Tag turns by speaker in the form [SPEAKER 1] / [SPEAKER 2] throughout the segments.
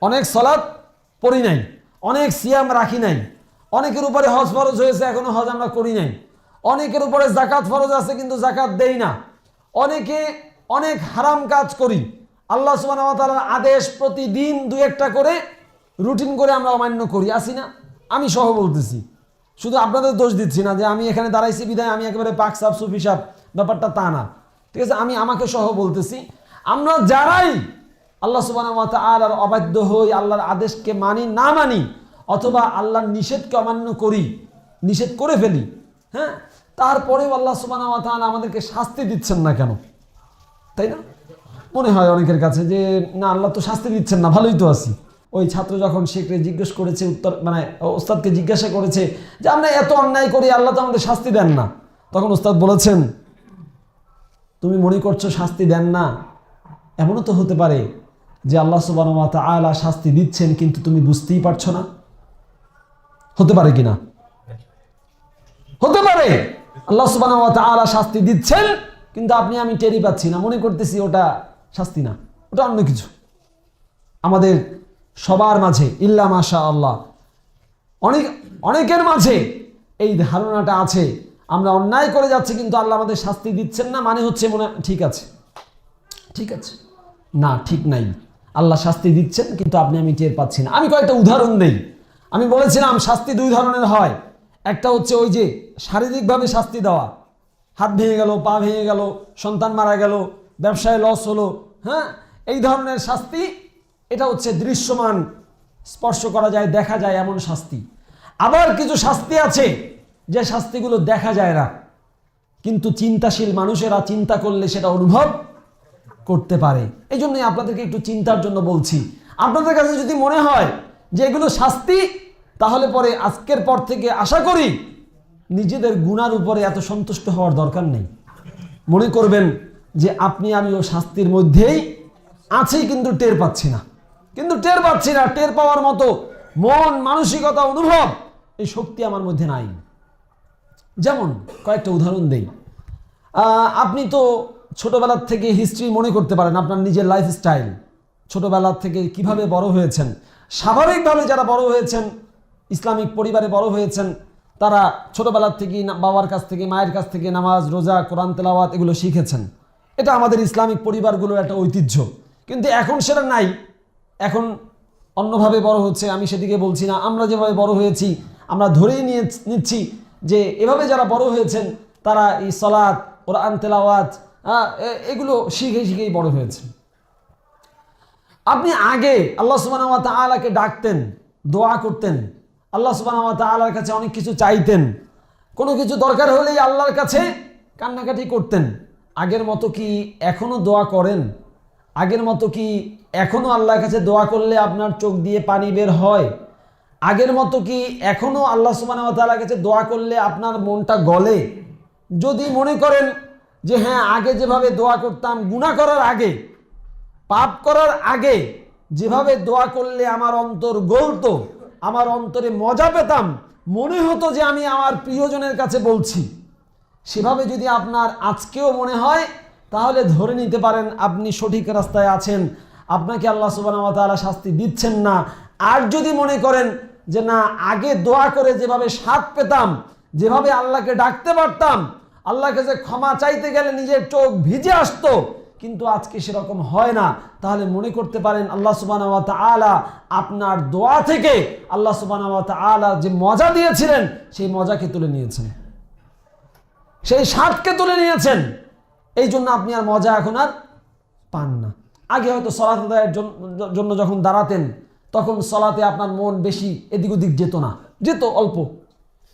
[SPEAKER 1] অনেক সালাত পড়ি নাই, অনেক সিয়াম রাখি নাই, অনেকের উপরে হজ ফরজ হয়েছে এখনো হজ আমরা করি নাই, অনেকের উপরে জাকাত ফরজ আছে কিন্তু জাকাত দেই না, অনেকে অনেক হারাম কাজ করি। আল্লাহ সুবহানাহু ওয়া তাআলার আদেশ প্রতিদিন দুই একটা করে রুটিন করে আমরা অমান্য করি, আসি না? আমি সহ বলতেছি, শুধু আপনাদের দোষ দিচ্ছি না যে আমি এখানে দাঁড়াইছি বিদায় আমি একেবারে পাক সাফ সুফি সাপ, ব্যাপারটা তা না, ঠিক আছে? আমি আমাকে সহ বলতেছি, আমরা যারাই আল্লাহ সুবহানাহু ওয়া তাআলার অবাধ্য হই, আল্লাহর আদেশকে মানি না মানি, অথবা আল্লাহর নিষেধকে অমান্য করি, নিষেধ করে ফেলি, হ্যাঁ, তারপরেও আল্লাহ সুবহানাহু ওয়া তাআলা আমাদেরকে শাস্তি দিচ্ছেন না কেন? তাই না? মনে হয় অনেকের কাছে যে না, আল্লাহ তো শাস্তি দিচ্ছেন না, ভালোই তো আছি। ওই ছাত্র যখন শেখরে জিজ্ঞেস করেছে, উত্তর মানে ওস্তাদকে জিজ্ঞাসা করেছে যে আমরা এত অন্যায় করি, আল্লাহ তো আমাদের শাস্তি দেন না, তখন ওস্তাদ বলেছেন তুমি মনে করছো শাস্তি দেন না, এমনও তো হতে পারে যে আল্লাহ সুবহানাহু ওয়া তাআলা শাস্তি দিচ্ছেন কিন্তু তুমি বুঝতেই পারছো না। হতে পারে কিনা? হতে পারে আল্লাহ সুবহানাহু ওয়া তাআলা শাস্তি দিচ্ছেন কিন্তু আপনি আমি টেরই পাচ্ছি না, মনে করতেছি ওটা শাস্তি না, ওটা অন্য কিছু। আমাদের সবার মাঝে ইল্লা মাশা আল্লাহ অনেকের মাঝে এই ধারণাটা আছে আমরা অন্যায় করে যাচ্ছি কিন্তু আল্লাহ আমাদের শাস্তি দিচ্ছেন না, মানে হচ্ছে মনে ঠিক আছে, ঠিক আছে, না ঠিক নাই, আল্লাহ শাস্তি দিচ্ছেন কিন্তু আপনি আমি টের পাচ্ছি না। আমি কয়েকটা উদাহরণ দেই। আমি বলেছিলাম শাস্তি দুই ধরনের হয়, একটা হচ্ছে ওই যে শারীরিকভাবে শাস্তি দেওয়া, হাত ভেঙে গেল, পা ভেঙে গেল, সন্তান মারা গেল, ব্যবসায় লস হলো, হ্যাঁ, এই ধরনের শাস্তি, এটা হচ্ছে দৃশ্যমান, স্পর্শ করা যায়, দেখা যায় এমন শাস্তি। আবার কিছু শাস্তি আছে যে শাস্তিগুলো দেখা যায় না কিন্তু চিন্তাশীল মানুষেরা চিন্তা করলে সেটা অনুভব করতে পারে। এই জন্যই আপনাদেরকে একটু চিন্তার জন্য বলছি। আপনাদের কাছে যদি মনে হয় যে এগুলো শাস্তি, তাহলে পরে আজকের পর থেকে আশা করি নিজেদের গুনার উপরে এত সন্তুষ্ট হওয়ার দরকার নেই। মনে করবেন যে আপনি আমিও শাস্তির মধ্যেই আছি কিন্তু টের পাচ্ছি না, টের পাওয়ার মতো মন মানসিকতা অনুভব এই শক্তি আমার মধ্যে নাই। যেমন কয়েকটা উদাহরণ দেই। আপনি তো ছোটবেলার থেকে হিস্ট্রি মনে করতে পারেন, আপনার নিজের লাইফস্টাইল, ছোটবেলার থেকে কিভাবে বড় হয়েছেন। স্বাভাবিকভাবে যারা বড় হয়েছেন, ইসলামিক পরিবারে বড় হয়েছেন, তারা ছোটবেলার থেকেই বাবার কাছ থেকে, মায়ের কাছ থেকে নামাজ, রোজা, কোরআন তেলাওয়াত এগুলো শিখেছেন। এটা আমাদের ইসলামিক পরিবারগুলোর একটা ঐতিহ্য। কিন্তু এখন সেটা নাই, এখন অন্যভাবে বড় হচ্ছে। আমি সেদিকে বলছি না, আমরা যেভাবে বড় হয়েছি আমরা ধরেই নিচ্ছি যে এভাবে যারা বড় হয়েছেন তারা এই সালাত, কোরআন তেলাওয়াত এগুলো শিখেই বড় হয়েছে। আপনি আগে আল্লাহ সুবহানাহু ওয়া তাআলাকে ডাকতেন, দোয়া করতেন, আল্লাহ সুবহানাহু ওয়া তাআলার কাছে অনেক কিছু চাইতেন, কোনো কিছু দরকার হলেই আল্লাহর কাছে কান্নাকাটি করতেন। আগের মতো কি এখনো দোয়া করেন? আগের মতো কি এখনো আল্লাহর কাছে দোয়া করলে আপনার চোখ দিয়ে পানি বের হয়? আগের মতো কি এখনো আল্লাহ সুবহানাহু ওয়া তাআলার কাছে দোয়া করলে আপনার মনটা গলে? যদি মনে করেন যে হ্যাঁ, আগে যেভাবে দোয়া করতাম, গুনাহ করার আগে, পাপ করার আগে যেভাবে দোয়া করলে আমার অন্তর গলতো, আমার অন্তরে মজা পেতাম, মনে হতো যে আমি আমার প্রিয়জনের কাছে বলছি, সেভাবে যদি আপনার আজকেও মনে হয় তাহলে ধরে নিতে পারেন আপনি সঠিক রাস্তায় আছেন, আপনাকে আল্লাহ সুবহানাহু ওয়া তাআলা শাস্তি দিচ্ছেন না। আর যদি মনে করেন যে না, আগে দোয়া করে যেভাবে স্বাদ পেতাম, যেভাবে আল্লাহকে ডাকতে পারতাম, আল্লাহর কাছে ক্ষমা চাইতে গেলে নিজের চোখ ভিজে আসতো, কিন্তু আজকে সেরকম হয় না, তাহলে মনে করতে পারেন আল্লাহ সুবহানাহু ওয়া তাআলা আপনার দোয়া থেকে আল্লাহ সুবহানাহু ওয়া তাআলা যে মজা দিয়েছিলেন সেই মজাকে তুলে নিয়েছেন, সেই স্বাদকে তুলে নিয়েছেন। এই জন্য আপনি আর মজা এখন আর পান না। আগে হয়তো সালাত আদায়ের জন্য যখন দাঁড়াতেন তখন সালাতে আপনার মন বেশি এদিক ওদিক যেত না, যেত অল্প,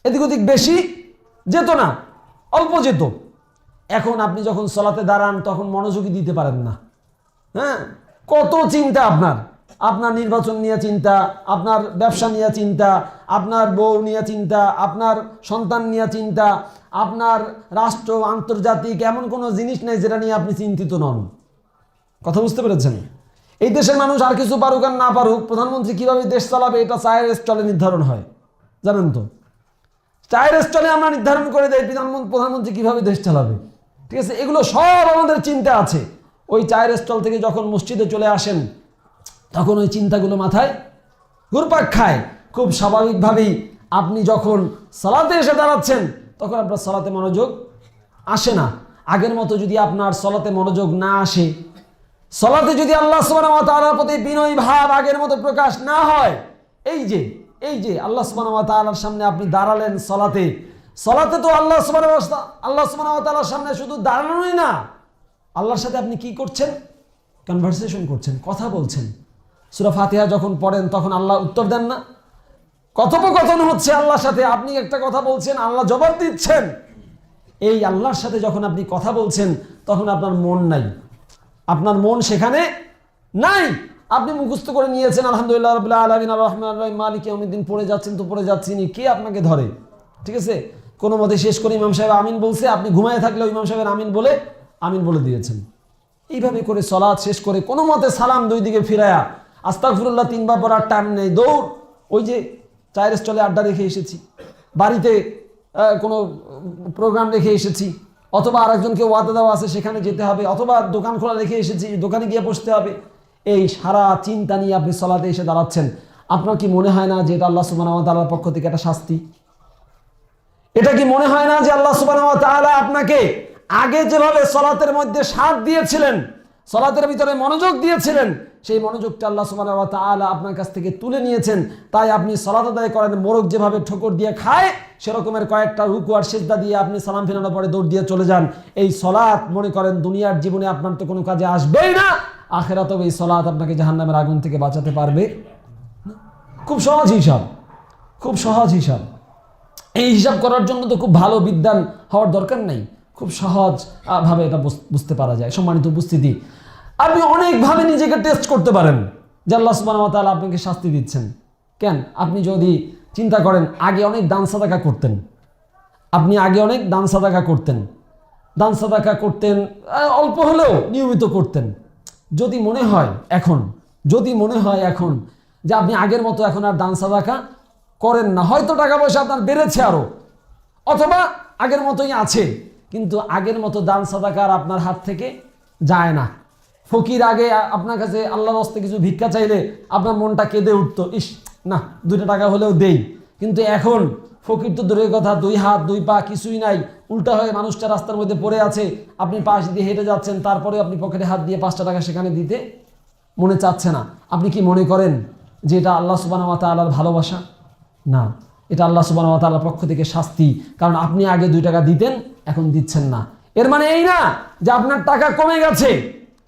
[SPEAKER 1] এদিক ওদিক বেশি যেত না, অল্প যেত। এখন আপনি যখন সালাতে দাঁড়ান তখন মনোযোগী দিতে পারেন না। হ্যাঁ, কত চিন্তা আপনার নির্বাচন নিয়ে চিন্তা, আপনার ব্যবসা নিয়ে চিন্তা, আপনার বউ নিয়ে চিন্তা, আপনার সন্তান নিয়ে চিন্তা, আপনার রাষ্ট্র, আন্তর্জাতিক এমন কোনো জিনিস নেই যেটা নিয়ে আপনি চিন্তিত নন। কথা বুঝতে পেরেছেন? এই দেশের মানুষ আর কিছু পারুক আর না পারুক, প্রধানমন্ত্রী কিভাবে দেশ চালাবে এটা চায়ের স্টলে নির্ধারণ হয়, জানেন তো? চায়ের স্টলে আমরা নির্ধারণ করে দেই প্রধানমন্ত্রী কিভাবে দেশ চালাবে, ঠিক আছে? এগুলো সব আমাদের চিন্তা আছে। ওই চায়ের স্টল থেকে যখন মসজিদে চলে আসেন, তখন ওই চিন্তাগুলো মাথায় ঘুরপাক খায়। খুব স্বাভাবিকভাবেই আপনি যখন সালাতে এসে দাঁড়াচ্ছেন তখন আপনার সালাতে মনোযোগ আসে না। আগের মতো যদি আপনার সালাতে মনোযোগ না আসে, সালাতে যদি আল্লাহ সুবহানাহু ওয়া তাআলার প্রতি বিনয়ী ভাব আগের মতো প্রকাশ না হয়, এই যে আল্লাহ সুবহানাহু ওয়া তাআলার সামনে আপনি দাঁড়ালেন সালাতে তো আল্লাহ সুবহানাহু ওয়া তাআলার সামনে শুধু দাঁড়ানোই না, আল্লাহর সাথে আপনি কি করছেন? কনভারসেশন করছেন, কথা বলছেন। সূরা ফাতিহা যখন পড়েন তখন আল্লাহ উত্তর দেন না? কথোপকথন হচ্ছে আল্লাহর সাথে, আপনি একটা কথা বলছেন, আল্লাহ জবাব দিচ্ছেন। এই আল্লাহর সাথে যখন আপনি কথা বলছেন তখন আপনার মন নাই, আপনার মন সেখানে নাই। আপনি মুখস্থ করে নিয়েছেন আলহামদুলিল্লাহ রাব্বিল আলামিন আর রহমানির রহিম মালিক ইয়াউমিদ্দিন, পড়ে যাচ্ছেন তো পড়ে যাচ্ছেনই, কে আপনাকে ধরে? ঠিক আছে, কোনো মতে শেষ করে ইমাম সাহেব আমিন বলছে, আপনি ঘুমায় থাকলেও ইমাম সাহেবের আমিন বলে দিয়েছেন। এইভাবে করে সালাত শেষ করে কোনো মতে সালাম দুই দিকে ফিরায়া আস্তাগফিরুল্লাহ 3 বার পড়ার টাইম নেই, দৌড়। ওই যে চায়ের স্টলে আড্ডা রেখে এসেছি, বাড়িতে কোনো প্রোগ্রাম রেখে এসেছি, অথবা আরেকজনকে ওয়াদা দেওয়া আছে সেখানে যেতে হবে, অথবা দোকান খোলা রেখে এসেছি দোকানে গিয়ে বসতে হবে, এই সারা চিন্তা নিয়ে আপনি সালাতে এসে দাঁড়াচ্ছেন। আপনার কি মনে হয় না যে এটা আল্লাহ সুবহানাহু ওয়া তাআলার পক্ষ থেকে একটা শাস্তি? এটা কি মনে হয় না যে আল্লাহ সুবহানাহু ওয়া তাআলা আপনাকে আগে যেভাবে সালাতের মধ্যে সাথ দিয়েছিলেন, সালাতের ভিতরে মনোযোগ দিয়েছিলেন, সেই মনোযোগটা আল্লাহ সুবহানাহু ওয়া তাআলা আপনার কাছ থেকে তুলে নিয়েছেন? তাই আপনি সালাত আদায় করেন, মোরগ যেভাবে ঠোকর দিয়ে খায় সেরকমের কয়েকটা রুকু আর সিজদা দিয়ে আপনি সালাম ফিরানোর পরে দৌড় দিয়ে চলে যান। এই সালাত মনে করেন দুনিয়ার জীবনে আপনার তো কোনো কাজে আসবেই না, আখিরাতেও এই সালাত আপনাকে জাহান্নামের আগুন থেকে বাঁচাতে পারবে না। খুব সহজ হিসাব, খুব সহজ হিসাব। এই হিসাব করার জন্য তো খুব ভালো বিদ্বান হওয়ার দরকার নেই, খুব সহজ ভাবে এটা বুঝতে পারা যায়। সম্মানিত উপস্থিতি, আপনি অনেকভাবে নিজেকে টেস্ট করতে পারেন যে আল্লাহ সুবহানাহু ওয়া তাআলা আপনাকে শাস্তি দিচ্ছেন কেন। আপনি যদি চিন্তা করেন আগে অনেক দান সাদাকা করতেন, আপনি আগে অনেক দান সাদাকা করতেন, অল্প হলেও নিয়মিত করতেন। যদি মনে হয় এখন যে আপনি আগের মতো এখন আর দান সাদাকা করেন না, হয়তো টাকা পয়সা আপনার বেড়েছে আরো, অথবা আগের মতোই আছে, কিন্তু আগের মতো দান সাদাকা আর আপনার হাত থেকে যায় না। ফকির আগে আপনার কাছে আল্লাহর রাস্তায় কিছু ভিক্ষা চাইলে আপনার মনটা কেঁদে উঠতো, ইস না 2 টাকা হলেও দেই। কিন্তু এখন ফকির তো দূরের কথা, 2 হাত 2 পা কিছুই নাই, উল্টা হয়ে মানুষটা রাস্তার মধ্যে পড়ে আছে, আপনি পাশ দিয়ে হেঁটে যাচ্ছেন, তারপরে আপনি পকেটে হাত দিয়ে 5টা টাকা সেখানে দিতে মনে চাচ্ছে না। আপনি কি মনে করেন যে এটা আল্লাহ সুবহানাহু ওয়া তাআলার ভালোবাসা? না, এটা আল্লাহ সুবহানাহু ওয়া তাআলার পক্ষ থেকে শাস্তি। কারণ আপনি আগে 2 টাকা দিতেন, এখন দিচ্ছেন না। এর মানে এই না যে আপনার টাকা কমে গেছে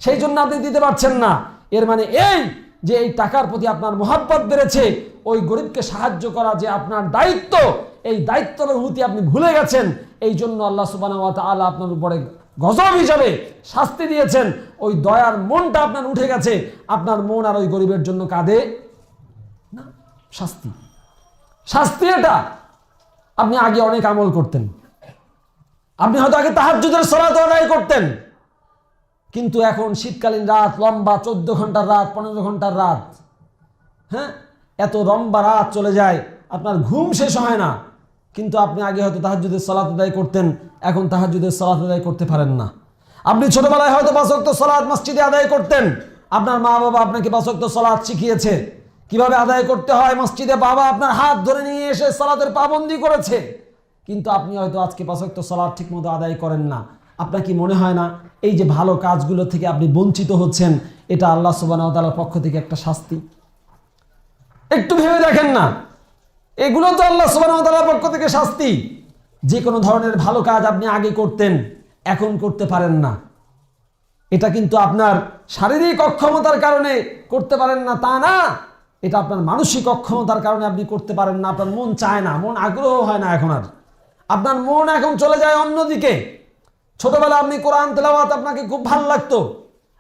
[SPEAKER 1] সেই জন্য আপনি দিতে পারছেন না। এর মানে এই যে এই টাকার প্রতি আপনার মহব্বত বেড়েছে, ওই গরিবকে সাহায্য করা যে আপনার দায়িত্ব, এই দায়িত্বের অনুভূতি আপনি ভুলে গেছেন। এই জন্য আল্লাহ সুবহানাহু ওয়া তাআলা আপনার উপরে গজব হিসাবে শাস্তি দিয়েছেন। ওই দয়ার মনটা আপনার উঠে গেছে, আপনার মন আর ওই গরিবের জন্য কাঁদে না। শাস্তি এটা। আপনি আগে অনেক আমল করতেন, আপনি হয়তো আগে তাহাজ্জুদের সালাত আদায় করতেন, কিন্তু এখন শীতকালীন রাত, লম্বা 14 ঘন্টার রাত, 15 ঘন্টার রাত, হ্যাঁ, এত লম্বা রাত চলে যায়, আপনার ঘুম শেষ হয় না। কিন্তু আপনি আগে হয়তো তাহাজ্জুদের সালাত আদায় করতেন, এখন তাহাজ্জুদের সালাত আদায় করতে পারেন না। আপনি ছোটবেলায় হয়তো 5 ওয়াক্ত সালাত মসজিদে আদায় করতেন, আপনার মা বাবা আপনাকে 5 ওয়াক্ত সালাত শিখিয়েছে, কিভাবে আদায় করতে হয় মসজিদে বাবা আপনার হাত ধরে নিয়ে এসে সালাতের পাবন্দি করেছে, কিন্তু আপনি হয়তো আজকে 5 ওয়াক্ত সালাত ঠিকমতো আদায় করেন না। আপনার কি মনে হয় না এই যে ভালো কাজগুলো থেকে আপনি বঞ্চিত হচ্ছেন, এটা আল্লাহ সুবহানাহু ওয়া তাআলার পক্ষ থেকে একটা শাস্তি? একটু ভেবে দেখেন না, এগুলো তো আল্লাহ সুবহানাহু ওয়া তাআলার পক্ষ থেকে শাস্তি। যে কোনো ধরনের ভালো কাজ আপনি আগে করতেন, এখন করতে পারেন না। এটা কিন্তু আপনার শারীরিক অক্ষমতার কারণে করতে পারেন না তা না, এটা আপনার মানসিক অক্ষমতার কারণে আপনি করতে পারেন না। আপনার মন চায় না, মন আগ্রহ হয় না এখন আর, আপনার মন এখন চলে যায় অন্যদিকে। ছোটবেলা আপনি কোরআন তেলাওয়াত আপনাকে খুব ভালো লাগতো,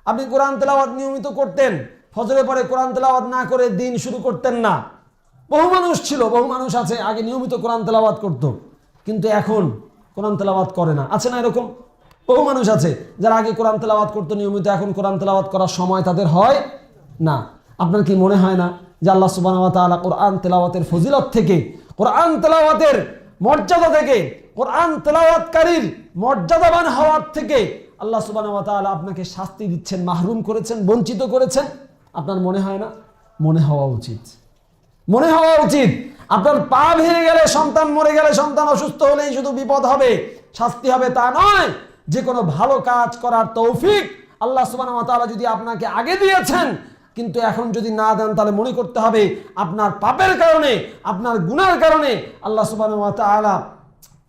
[SPEAKER 1] আপনি কোরআন তেলাওয়াত নিয়মিত করতেন, ফজরের পরে কোরআন তেলাওয়াত না করে দিন শুরু করতেন না। বহু মানুষ আছে আগে নিয়মিত কোরআন তেলাওয়াত করত, কিন্তু এখন কোরআন তেলাওয়াত করে না। আছে না এরকম? বহু মানুষ আছে যারা আগে কোরআন তেলাওয়াত করতো নিয়মিত, এখন কোরআন তেলাওয়াত করার সময় তাদের হয় না। আপনার কি মনে হয় না যে আল্লাহ সুবহানাহু ওয়া তাআলা কোরআন তেলাওয়াতের ফজিলত থেকে, কোরআন তেলাওয়াতের মর্যাদা থেকে, কোরআন তেলাওয়াতকারীর মর্যাদাবান হওয়ার থেকে আল্লাহ সুবহানাহু ওয়া তাআলা আপনাকে শাস্তি দিচ্ছেন, মাহরুম করেছেন, বঞ্চিত করেছেন? আপনার মনে হয় না? মনে হওয়া উচিত, মনে হওয়া উচিত। আপনার পা ভেঙে গেলে, সন্তান মরে গেলে, সন্তান অসুস্থ হলেই শুধু বিপদ হবে, শাস্তি হবে তা নয়। যে কোনো ভালো কাজ করার তৌফিক আল্লাহ সুবহানাহু ওয়া তাআলা যদি আপনাকে আগে দিয়েছেন, কিন্তু এখন যদি না দেন তাহলে মনে করতে হবে আপনার পাপের কারণে, আপনার গুনার কারণে আল্লাহ সুবহানাহু ওয়া তাআলা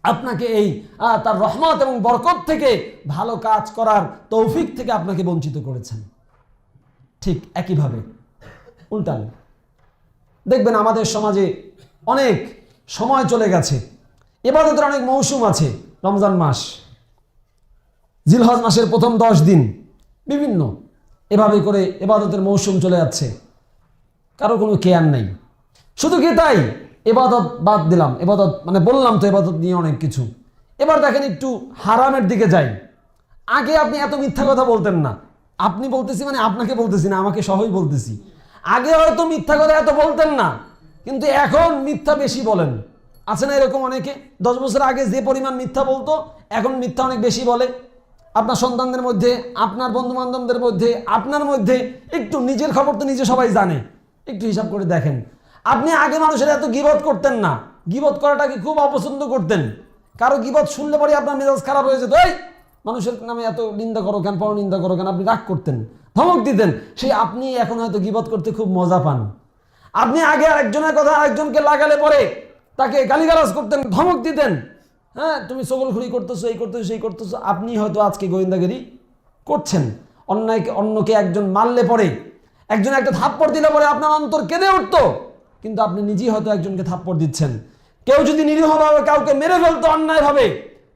[SPEAKER 1] আপনাকে এই তার রহমত এবং বরকত থেকে, ভালো কাজ করার তৌফিক থেকে আপনাকে বঞ্চিত করেছেন। ঠিক একইভাবে উল্টান দেখবেন আমাদের সমাজে অনেক সময় চলে গেছে, ইবাদতের অনেক মৌসুম আছে। রমজান মাস, জিলহজ মাসের প্রথম 10 দিন বিভিন্ন এভাবে করে ইবাদতের মৌসুম চলে যাচ্ছে, কারো কোনো কেয়ার নাই। শুধু কি তাই, ইবাদত বাদ দিলাম, ইবাদত মানে বললাম তো ইবাদত নিয়ে অনেক কিছু। এবার দেখেন একটু হারামের দিকে যাই। আগে আপনি এত মিথ্যা কথা বলতেন না, আপনি বলতেছি মানে আপনাকে বলতেছি না, আমাকে সহই বলতেছি। আগে হয়তো মিথ্যা কথা এত বলতেন না, কিন্তু এখন মিথ্যা বেশি বলেন। আছে না এরকম অনেকে? 10 বছর আগে যে পরিমাণ মিথ্যা বলতো, এখন মিথ্যা অনেক বেশি বলে। আপনার সন্তানদের মধ্যে, আপনার বন্ধু বান্ধবদের মধ্যে, আপনার মধ্যে একটু নিজের খবর তো নিজে সবাই জানে। একটু হিসাব করে দেখেন, আপনি আগে মানুষের এত গীবত করতেন না, গীবত করাটাকে খুব অপছন্দ করতেন। কারো গীবত শুনলে পরে আপনার মেজাজ খারাপ হয়ে যেত, এই মানুষের নামে এত নিন্দা করো কেন, পরনিন্দা করো কেন, আপনি রাগ করতেন, ধমক দিতেন। সেই আপনি এখন হয়তো গীবত করতে খুব মজা পান। আপনি আগে আরেকজনের কথা আরেকজনকে লাগালে পরে তাকে গালিগালাজ করতেন, ধমক দিতেন, হ্যাঁ তুমি চগলখুরি করতেছো, এই করতেছো, সেই করতেছো। আপনি হয়তো আজকে গোয়েন্দাগিরি করছেন। অন্যকে একজন মারলে পরে, একজন একটা থাপ্পড় দিলে পরে আপনার অন্তর কেঁদে উঠতো, কিন্তু আপনি নিজেই হয়তো একজনকে থাপ্পড় দিচ্ছেন। কেউ যদি নিরীহভাবে কাউকে মেরে ফেলতো অন্যায়ভাবে,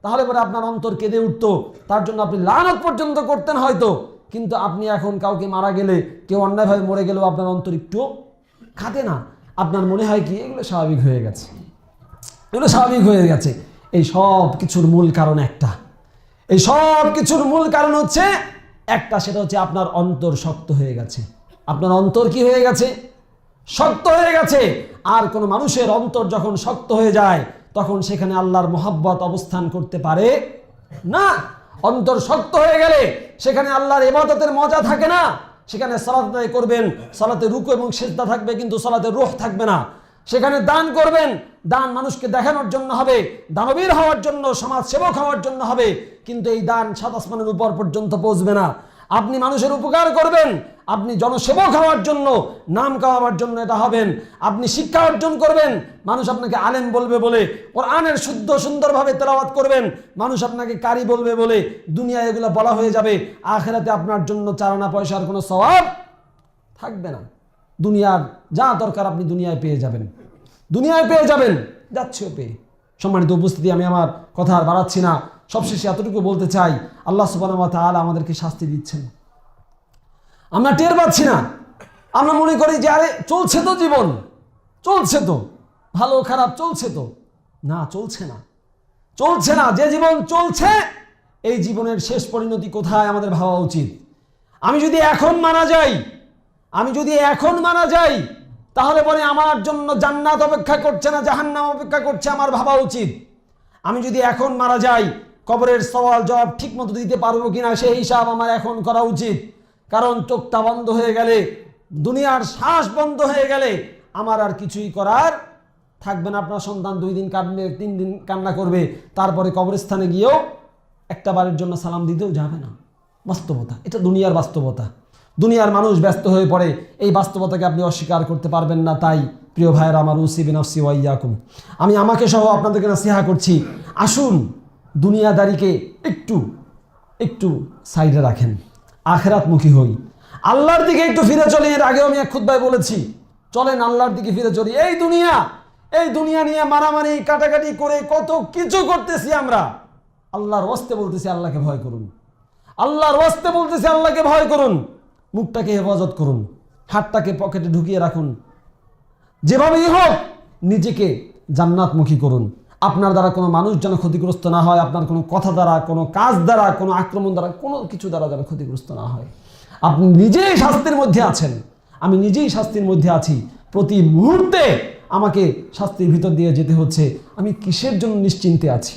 [SPEAKER 1] তাহলে পরে আপনার অন্তর কেঁদে উঠতো, তার জন্য আপনি লানত পর্যন্ত করতেন হয়তো। কিন্তু আপনি এখন কাউকে মারা গেলে, কেউ অন্যায়ভাবে মরে গেলেও আপনার অন্তর একটু খাটে না। আপনার মনে হয় কি এগুলো স্বাভাবিক হয়ে গেছে, এগুলো স্বাভাবিক হয়ে গেছে। এই সব কিছুর মূল কারণ একটা, এই সব কিছুর মূল কারণ হচ্ছে একটা, সেটা হচ্ছে আপনার অন্তর শক্ত হয়ে গেছে। আপনার অন্তর কি হয়ে গেছে? শক্ত হয়ে গেছে। আর কোনো মানুষের অন্তর যখন শক্ত হয়ে যায়, তখন সেখানে আল্লাহর মহব্বত অবস্থান করতে পারে না। অন্তর শক্ত হয়ে গেলে সেখানে আল্লাহর ইবাদতের মজা থাকে না। সেখানে সালাত আদায় করবেন, সালাতে রুকু এবং সিজদা থাকবে, কিন্তু সালাতে রূহ থাকবে না। সেখানে দান করবেন, দান মানুষকে দেখানোর জন্য হবে, দানবীর হওয়ার জন্য, সমাজ সেবক হওয়ার জন্য হবে, কিন্তু এই দান 7 আসমানের উপর পর্যন্ত পৌঁছবে না। আপনি মানুষের উপকার করবেন, আপনি জনসেবক হওয়ার জন্য, নাম কামাবার জন্য এটা হবেন। আপনি শিক্ষা অর্জন করবেন, মানুষ আপনাকে আলেম বলবে বলে, কোরআনের শুদ্ধ সুন্দরভাবে তেলাওয়াত করবেন, মানুষ আপনাকে কারি বলবে বলে দুনিয়ায় এগুলো বলা হয়ে যাবে। আখিরাতে আপনার জন্য 4 আনা পয়সার কোনো সওয়াব থাকবে না। দুনিয়ার যা দরকার আপনি দুনিয়ায় পেয়ে যাবেন, দুনিয়ায় পেয়ে যাবেন, যাচ্ছেও পেয়ে। সম্মানিত উপস্থিতি, আমি আমার কথা আর বাড়াচ্ছি না। সবশেষে এতটুকু বলতে চাই, আল্লাহ সুবহানাহু ওয়া তাআলা আমাদেরকে শাস্তি দিচ্ছেন, আমরা টের পাচ্ছি না। আমরা মনে করি যে আরে চলছে তো জীবন, চলছে তো, ভালো খারাপ চলছে তো। না, চলছে না, চলছে না। যে জীবন চলছে, এই জীবনের শেষ পরিণতি কোথায় আমাদের ভাবা উচিত। আমি যদি এখন মারা যাই, আমি যদি এখন মারা যাই, তাহলে পরে আমার জন্য জান্নাত অপেক্ষা করছে না জাহান্নাম অপেক্ষা করছে, আমার ভাবা উচিত। আমি যদি এখন মারা যাই, কবরের সওয়াল জবাব ঠিক মতো দিতে পারবো কিনা, সেই হিসাব আমার এখন করা উচিত। কারণ চোখটা বন্ধ হয়ে গেলে, দুনিয়ার শ্বাস বন্ধ হয়ে গেলে আমার আর কিছুই করার থাকবে না। আপনার সন্তান 2 দিন কাঁদবে, 3 দিন কান্না করবে, তারপরে কবরস্থানে গিয়েও একটা বারের জন্য সালাম দিতেও যাবে না। বাস্তবতা, এটা দুনিয়ার বাস্তবতা। দুনিয়ার মানুষ ব্যস্ত হয়ে পড়ে, এই বাস্তবতাকে আপনি অস্বীকার করতে পারবেন না। তাই প্রিয় ভাইয়েরা আমার, উসি বিনাফসি ওয়া ইয়াকুম, আমি আমাকে সহ আপনাদেরকে নসিহা করছি, আসুন দুনিয়াদারিকে একটু একটু সাইডে রাখেন, আখিরাতমুখী হই, আল্লাহর দিকে একটু ফিরে চলি। এর আগেও আমি এক খুতবায় বলেছি, চলেন আল্লাহর দিকে ফিরে চলি। এই দুনিয়া নিয়ে মারামারি কাটাকাটি করে কত কিছু করতেছি আমরা। আল্লাহর ওয়াস্তে বলতেছি, আল্লাহকে ভয় করুন। আল্লাহর ওয়াস্তে বলতেছি, আল্লাহকে ভয় করুন। মুখটাকে হেফাজত করুন, হাতটাকে পকেটে ঢুকিয়ে রাখুন। যেভাবেই হোক নিজেকে জান্নাতমুখী করুন। আপনার দ্বারা কোনো মানুষ যেন ক্ষতিগ্রস্ত না হয়, আপনার কোনো কথা দ্বারা, কোনো কাজ দ্বারা, কোনো আক্রমণ দ্বারা, কোনো কিছু দ্বারা যেন ক্ষতিগ্রস্ত না হয়। আপনি নিজেই শাস্তির মধ্যে আছেন, আমি নিজেই শাস্তির মধ্যে আছি। প্রতি মুহূর্তে আমাকে শাস্তির ভিতর দিয়ে যেতে হচ্ছে। আমি কিসের জন্য নিশ্চিন্তে আছি?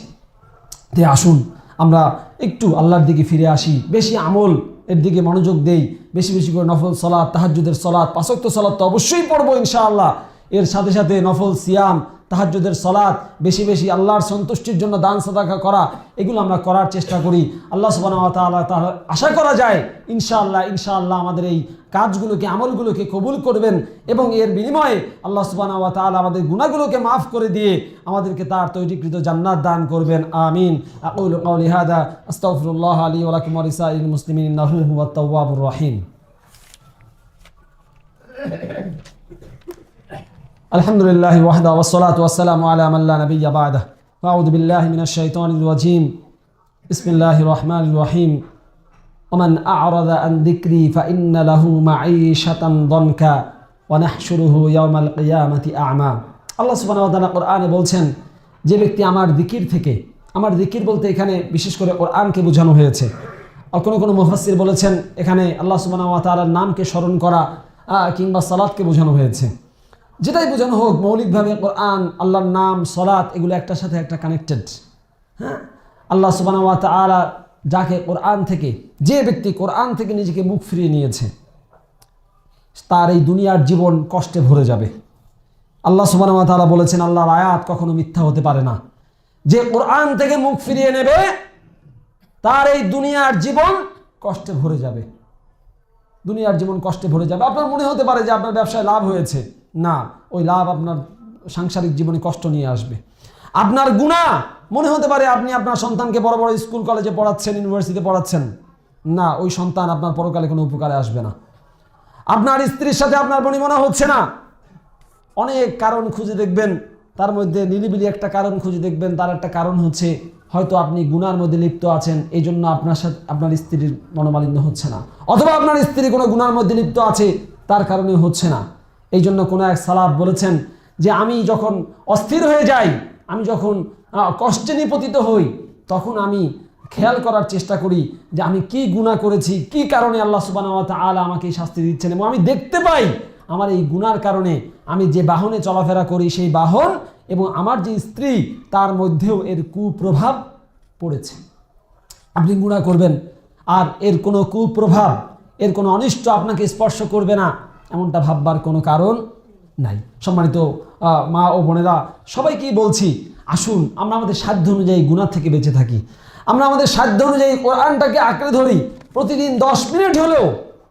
[SPEAKER 1] তাই আসুন আমরা একটু আল্লাহর দিকে ফিরে আসি, বেশি আমল এর দিকে মনোযোগ দেই, বেশি বেশি করে নফল সালাত, তাহাজ্জুদের সালাত, 5 ওয়াক্ত সালাত তো অবশ্যই পড়বো ইনশাআল্লাহ। এর সাথে সাথে নফল সিয়াম, তাহাজ্জুদের সালাত, বেশি বেশি আল্লাহর সন্তুষ্টির জন্য দান সাদাকা করা, এগুলো আমরা করার চেষ্টা করি। আল্লাহ সুবহানাহু ওয়া তাআলা আশা করা যায় ইনশাআল্লাহ আমাদের এই কাজগুলোকে, আমলগুলোকে কবুল করবেন এবং এর বিনিময়ে আল্লাহ সুবহানাহু ওয়া তাআলা আমাদের গুনাহগুলোকে মাফ করে দিয়ে আমাদেরকে তার তৈরিকৃত জান্নাত দান করবেন। আমিন। আকুলু কাওলি হাদা আস্তাগফিরুল্লাহ লি ওয়া লাকুম ওয়া লিসাইরিল মুসলিমিন ইন্নাহু হুয়াত তাওয়াবুর রহিম। আলহামদুলিল্লাহ ওয়াহদা ওয়াসসালাতু ওয়াসসালামু আলা মান লা নাবিয়্যা বা'দা। আউযু বিল্লাহি মিনাশ শাইতানির রাজীম। বিসমিল্লাহির রহমানির রহিম। ওমান আ'রাদা আন যিকরি ফাইন্না লাহু মাঈশাতান দনকা ওয়া নাহশুরুহু ইয়াওমাল কিয়ামাতি আ'মা। আল্লাহ সুবহানাহু ওয়া তাআলা কোরআনে বলছেন, যে ব্যক্তি আমার যিকির থেকে, আমার যিকির বলতে এখানে বিশেষ করে কোরআনকে বোঝানো হয়েছে। আর কোনো মুফাসসির বলেছেন এখানে আল্লাহ সুবহানাহু ওয়া তাআলার নামকে স্মরণ করা কিংবা সালাতকে বোঝানো হয়েছে। যেটাই বোঝানো হোক, মৌলিকভাবে কোরআন, আল্লাহর নাম, সালাত এগুলো একটার সাথে একটা কানেক্টেড। হ্যাঁ, আল্লাহ সুবহানাহু ওয়া তাআলা যাকে কোরআন থেকে, যে ব্যক্তি কোরআন থেকে নিজেকে মুখ ফিরিয়ে নিয়েছে, তার এই দুনিয়ার জীবন কষ্টে ভরে যাবে। আল্লাহ সুবহানাহু ওয়া তাআলা বলেছেন, আল্লাহর আয়াত কখনো মিথ্যা হতে পারে না। যে কোরআন থেকে মুখ ফিরিয়ে নেবে তার এই দুনিয়ার জীবন কষ্টে ভরে যাবে। দুনিয়ার জীবন কষ্টে ভরে যাবে। আপনার মনে হতে পারে যে আপনার ব্যবসায় লাভ হয়েছে, না, ওই লাভ আপনার সাংসারিক জীবনে কষ্ট নিয়ে আসবে। আপনার গুনাহ মনে হতে পারে, আপনি আপনার সন্তানকে বড় বড় স্কুল কলেজে পড়াচ্ছেন, ইউনিভার্সিটিতে পড়াচ্ছেন, না, ওই সন্তান আপনার পরকালে কোনো উপকারে আসবে না। আপনার স্ত্রীর সাথে আপনার বনিবনা হচ্ছে না, অনেক কারণ খুঁজে দেখবেন, তার মধ্যে নিরিবিলি একটা কারণ খুঁজে দেখবেন, তার একটা কারণ হচ্ছে হয়তো আপনি গুনার মধ্যে লিপ্ত আছেন, এই জন্য আপনার সাথে আপনার স্ত্রীর মনোমালিন্য হচ্ছে না, অথবা আপনার স্ত্রী কোনো গুনার মধ্যে লিপ্ত আছে, তার কারণে হচ্ছে না। এই জন্য কোনো এক সালাফ বলেছেন যে আমি যখন অস্থির হয়ে যাই, আমি যখন কষ্টে নিপতিত হই, তখন আমি খেয়াল করার চেষ্টা করি যে আমি কি গুনাহ করেছি, কি কারণে আল্লাহ সুবহানাহু ওয়া তাআলা আমাকে এই শাস্তি দিচ্ছেন, এবং আমি দেখতে পাই আমার এই গুনার কারণে আমি যে বাহনে চলাফেরা করি, সেই বাহন এবং আমার যে স্ত্রী, তার মধ্যেও এর কুপ্রভাব পড়েছে। আপনি গুনাহ করবেন আর এর কোনো কুপ্রভাব, এর কোনো অনিষ্ট আপনাকে স্পর্শ করবে না, এমনটা ভাববার কোনো কারণ নাই। সম্মানিত মা ও বোনেরা, সবাইকেই বলছি, আসুন আমরা আমাদের সাধ্য অনুযায়ী গুনাহ থেকে বেঁচে থাকি। আমরা আমাদের সাধ্য অনুযায়ী কোরআনটাকে আঁকড়ে ধরি। প্রতিদিন 10 মিনিট হলেও,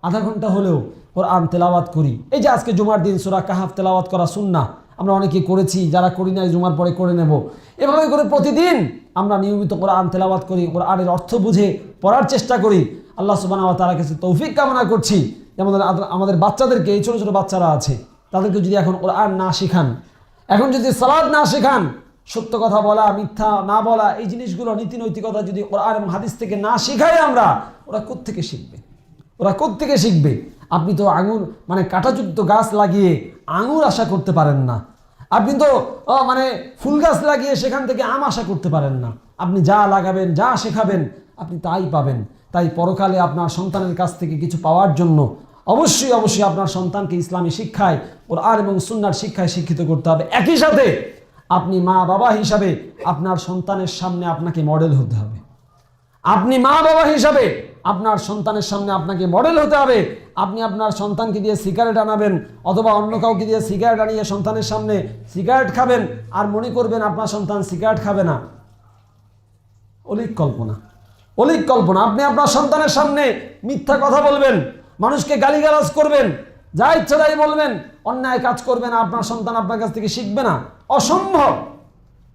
[SPEAKER 1] আধা ঘন্টা হলেও কোরআন তেলাওয়াত করি। এই যে আজকে জুমার দিন সূরা কাহাফ তেলাওয়াত করা সুন্নাহ, আমরা অনেকেই করেছি, যারা করি নাই জুমার পরে করে নেব। এভাবে করে প্রতিদিন আমরা নিয়মিত কোরআন তেলাওয়াত করি, কোরআনের অর্থ বুঝে পড়ার চেষ্টা করি। আল্লাহ সুবহানাহু ওয়া তাআলার কাছে তৌফিক কামনা করছি। যেমন আমাদের বাচ্চাদেরকে, এই ছোট ছোট বাচ্চারা আছে, তাদেরকে যদি এখন কোরআন না শেখান, এখন যদি সালাত না শেখান, সত্য কথা বলা, মিথ্যা না বলা, এই জিনিসগুলো, নীতি নৈতিকতা যদি কোরআন এবং হাদিস থেকে না শেখাই আমরা, ওরা কোত্থেকে শিখবে? ওরা কোত্থেকে শিখবে? আপনি তো আঙুর কাঁটাযুক্ত গাছ লাগিয়ে আঙুর আশা করতে পারেন না। আপনি তো ফুল গাছ লাগিয়ে সেখান থেকে আম আশা করতে পারেন না। আপনি যা লাগাবেন, যা শেখাবেন, আপনি তাই পাবেন। তাই পরকালে আপনার সন্তানের কাছ থেকে কিছু পাওয়ার জন্য অবশ্যই আপনার সন্তানকে ইসলামী শিক্ষায়, কোরআন এবং সুন্নাহর শিক্ষায় শিক্ষিত করতে হবে। একই সাথে আপনি মা বাবা হিসাবে আপনার সন্তানের সামনে আপনাকে মডেল হতে হবে। আপনি মা বাবা হিসাবে আপনার সন্তানের সামনে আপনাকে মডেল হতে হবে। আপনি আপনার সন্তানকে দিয়ে সিগারেট আনাবেন, অথবা অন্য কাউকে দিয়ে সিগারেট আনিয়ে সন্তানের সামনে সিগারেট খাবেন, আর মনে করবেন আপনার সন্তান সিগারেট খাবে না। অলিক কল্পনা। আপনি আপনার সন্তানের সামনে মিথ্যা কথা বলবেন, মানুষকে গালিগালাজ করবেন, যা ইচ্ছা তাই বলবেন, অন্যায় কাজ করবেন, আপনার সন্তান আপনার কাছ থেকে শিখবে না।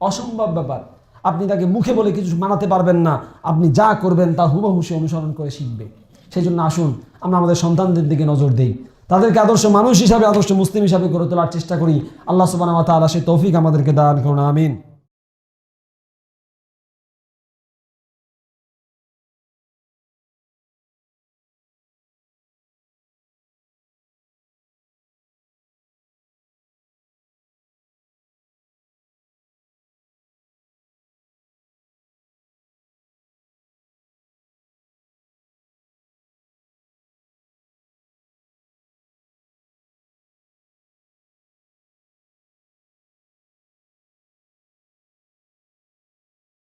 [SPEAKER 1] অসম্ভব ব্যাপার। আপনি তাকে মুখে বলে কিছু মানাতে পারবেন না। আপনি যা করবেন তা হুবহু সে অনুসরণ করে শিখবে। সেই জন্য আসুন আমরা আমাদের সন্তানদের দিকে নজর দেই, তাদেরকে আদর্শ মানুষ হিসাবে, আদর্শ মুসলিম হিসাবে গড়ে তোলার চেষ্টা করি। আল্লাহ সুবহানাহু ওয়া তাআলা সেই তৌফিক আমাদেরকে দান করুন। আমিন।